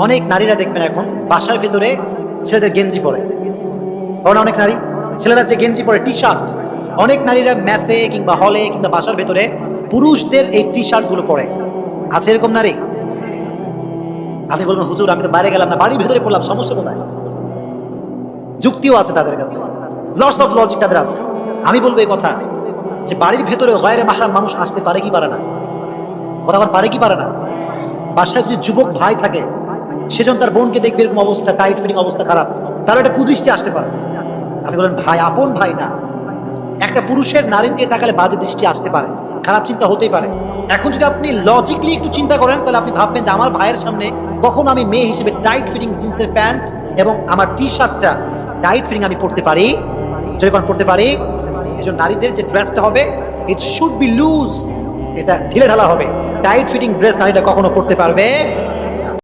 অনেক নারীরা দেখবেন এখন বাসার ভেতরে ছেলেদের গেঞ্জি পরে, অনেক নারী ছেলেরা যে গেঞ্জি পরে, টি শার্ট, অনেক নারীরা ম্যাসে কিংবা হলে কিংবা বাসার ভেতরে পুরুষদের এই টি শার্ট গুলো পরে। আছে এরকম নারী? আপনি বলবেন হুজুর আমি তো বাইরে গেলাম না, বাড়ির ভেতরে পড়লাম, সমস্যা কোথায়? যুক্তিও আছে তাদের কাছে, লটস অফ লজিক তাদের আছে। আমি বলবো এই কথা যে বাড়ির ভেতরে গায়রে মাহরাম মানুষ আসতে পারে কি পারে না? কথা বল, পারে কি পারে না? বাসায় যদি যুবক ভাই থাকে, সেজন তার বোনকে দেখবে এরকম অবস্থা, টাইট ফিটিং অবস্থা খারাপ, তার একটা কুদৃষ্টি আসতে পারে। আপনি বলেন ভাই, আপন ভাই না, একটা পুরুষের নারীর দিয়ে তাকালে বাজে দৃষ্টি আসতে পারে, খারাপ চিন্তা হতেই পারে। এখন যদি আপনি লজিকলি একটু চিন্তা করেন, তাহলে আপনি ভাববেন যে আমার ভাইয়ের সামনে কখন আমি মেয়ে হিসেবে টাইট ফিটিং জিন্সের প্যান্ট এবং আমার টি শার্টটা টাইট ফিটিং আমি পড়তে পারি? যখন পড়তে পারি, এই জন্য নারীদের যে ড্রেসটা হবে, ইট শুড বি লুজ, এটা ঢিলে ঢালা হবে। টাইট ফিটিং ড্রেস নারীরা কখনো পড়তে পারবে